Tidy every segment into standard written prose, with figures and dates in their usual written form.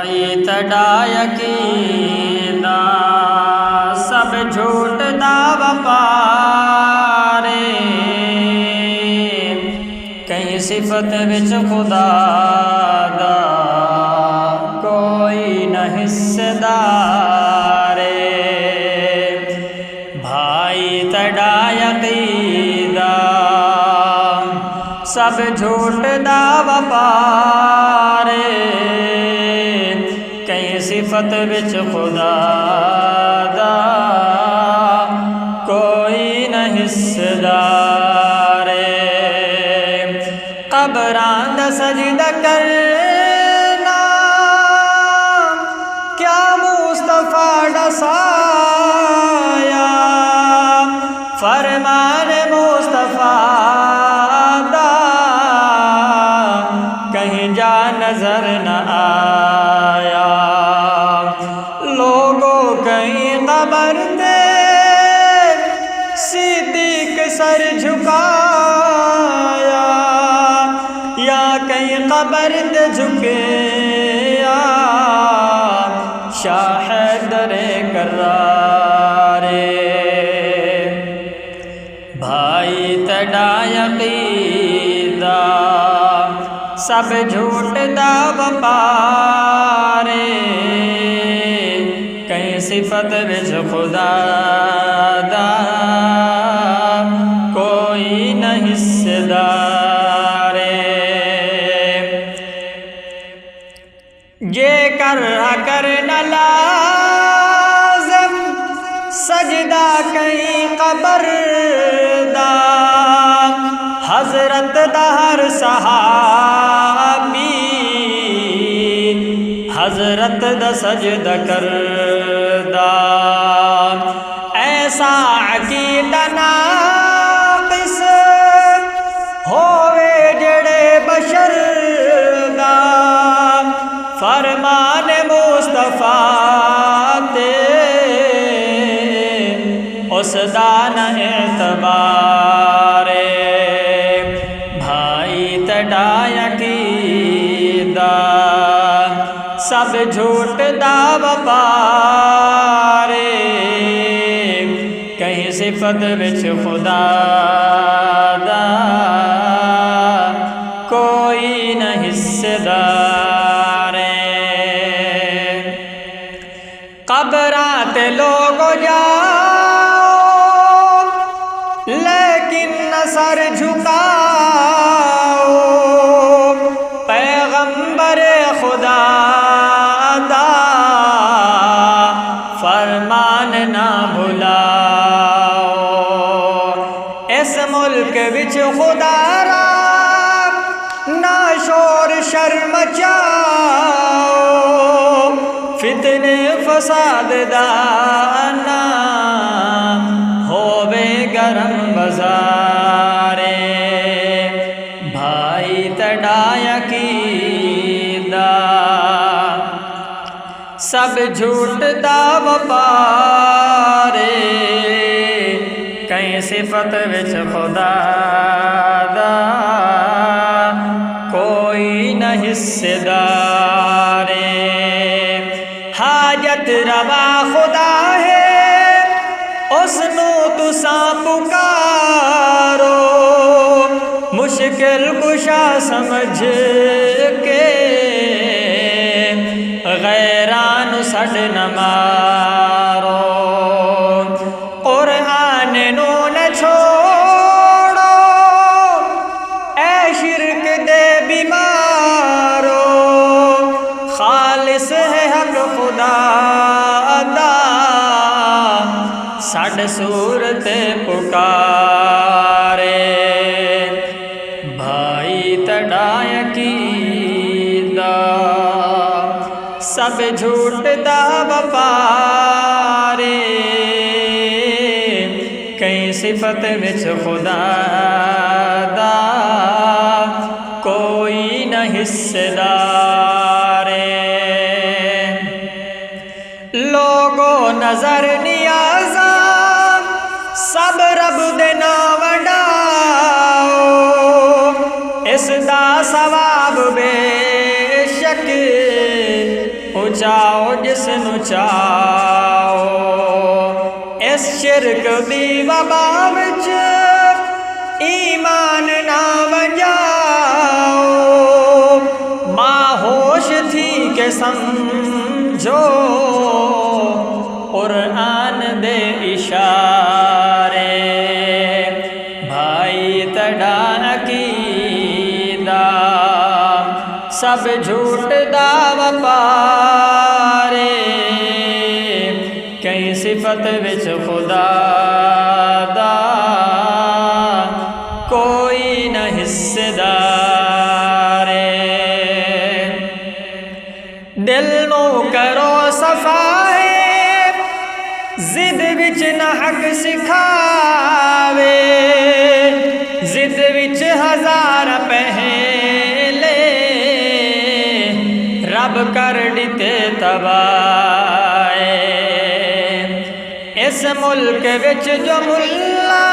تڈا یقینا سب جھوٹ دا وپارے کہیں صفت وچ خدا دا کوئی نہ حصے دارے بھائی تڈا یقینا سب جھوٹ دا وپارے کہیں صفت وچ خدا دا کوئی نہ حصے دارے قبراں دا سجدہ کرنا کیا مصطفیٰ دا سایہ فرمان مصطفیٰ دا کہیں جا نظر نہ آیا لوگوں کہیں قبر دے صدیق سر جھکایا یا کہیں قبر دے جھکے یا شاہ حیدر کرارے بھائی تڈا یقینا سب جھوٹ دا وپارے کہیں صفت وچ خدا دا کوئی نہ حصے دارے جے کرنا لازم سجدہ کہیں قبر دا حضرت دا ہر صحابی حضرت دا سجدہ کردا ایسا عقیدہ ناقص ہووے جڑے بشر دا فرمان مصطفیٰ تے اس دا نہ اعتبار بھائی تڈا یقینا سب جھوٹ دا وپارے کہیں صفت وچ خدا دا کوئی نہ حصے دارے قبراں تے لوگ جاؤ لیکن نہ سر جھکاؤ پیغمبر خدا دا فرمان نہ بھلاؤ اس ملک وچ خدا را نہ شور شرم مچاؤ فتنے فساد دا نہ ہووے گرم بازارے بھائی تڈا یقینا سب جھوٹ دا وپارے کہیں صفت وچ خدا دا کوئی نہ حصے دارے حاجت روا خدا ہے اس نو تساں پکارو مشکل کشا سمجھ کے غیران سڈ نہ مارو قرآن نو نہ چھوڑو اے شرک دے بیمارو خالص ہے حق خدا دا سڈ صورت پکارے بھائی تڈا یقینا سب جھوٹ دا وپارے کہیں صفت وچ خدا دا کوئی نہ حصے دارے لوگوں نظر نیازاں سب رب دے نام وڈاؤ اس دا ثواب بے شک چاہو جس نو چاہو اس شرک دی وبا وچ ایمان نہ ونجاؤ ماہوش تھی کہ سمجھو قرآن دے اشارے بھائی تڑا عقیدہ سب جھوٹ دا وپارے کئی صفت وچ خدا دا کوئی نہ حصے دارے دل نو کرو صفائے زد وچ نہ حق سکھاوے زد وچ ہزار پہلے رب کر دیتے تباہ اس ملک وچ جو ملا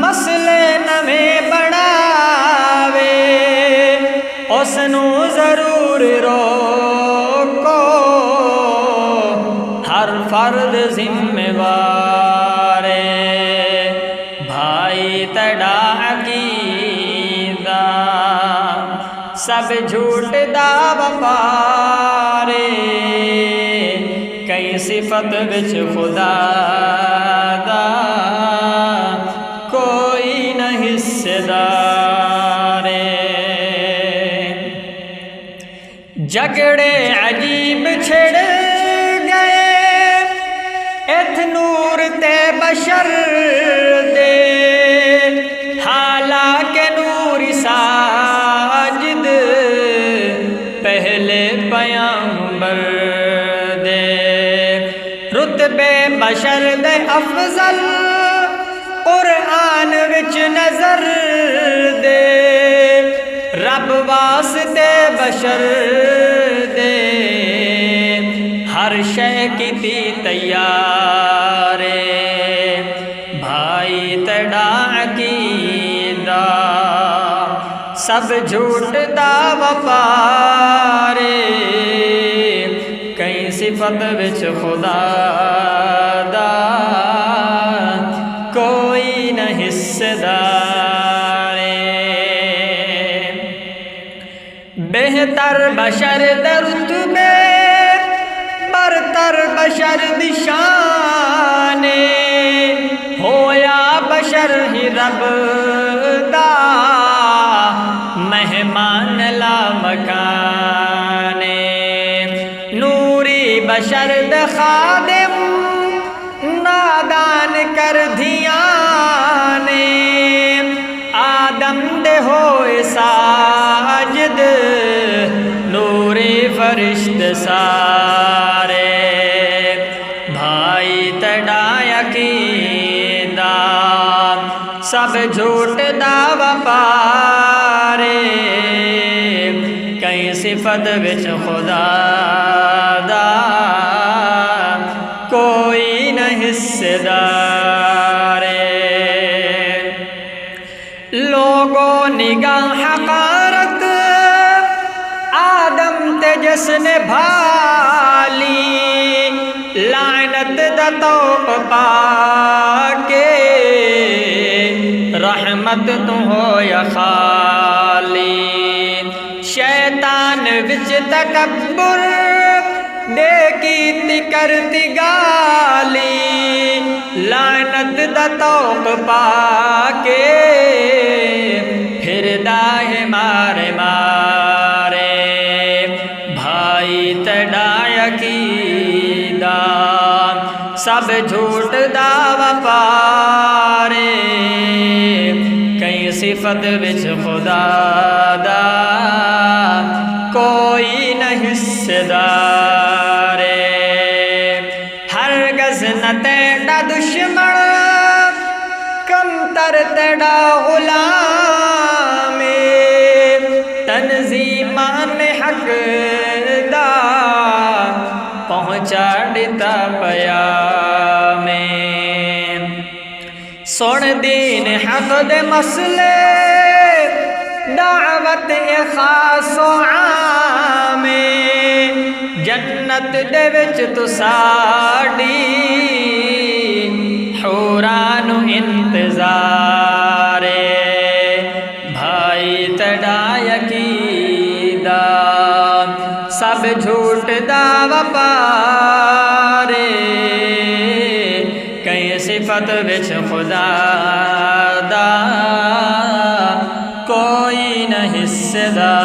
مسئلے نویں بڑھاوے اس نو ضرور روکو ہر فرد ذمہ وار بھائی تڑا عقیدہ سب جھوٹ دا وپارے کئی صفت وچ خدا دا کوئی نہ حصے دارے جھگڑے عجیب چھڑ گئے ات نور تے بشر دے حالانکہ نور ساجد پہلے پیغمبر دے رتبے بشر دے افضل قرآن وچ نظر دے رب واسطے بشر دے ہر شے کیتی تیار بھائی تڑا عقیدہ سب جھوٹ دا وپارے کئی صفت وچ خدا دا کوئی نہ حصے دارے بہتر بشر دے رتبے برتر بشر دی شان ہویا بشر ہی رب دا مہمان لا مکان نوری بشر دے خادم نادان کر دھیان آدم دے ہوئے ساجد نوری فرشت سارے بھائی تڑا عقیدہ سب جھوٹ دا وپارے کئی صفت وچ خدا دا کوئی نہ حصے دارے لوگوں نگاہ حقارت آدم تے جس نے بھالی لعنت دا توپ پا کے رحمت تو ہو یا خالی شیطان وچ تکبر دے کیتی کرتی گالی لعنت دا توپ پا کے پھر دائے مارے مارے بھائی تڑا عقیدہ سب جھوٹ دا وپارے کئی صفت وچ خدا دا کوئی نہ حصے دارے ہرگز نہ تیڑا دشمن کم تر تیڑا غلام تنظیمان حق دا پہنچا دیتا پیام سن دین حق دے مسئلے دعوت خاص و عام جنت دے وچ تو ساڈی حوراں نو انتظار بھائی تیرا عقیدہ سب جھوٹ دا وپارے کئی صفت وچ خدا دا کوئی نہ حصے دار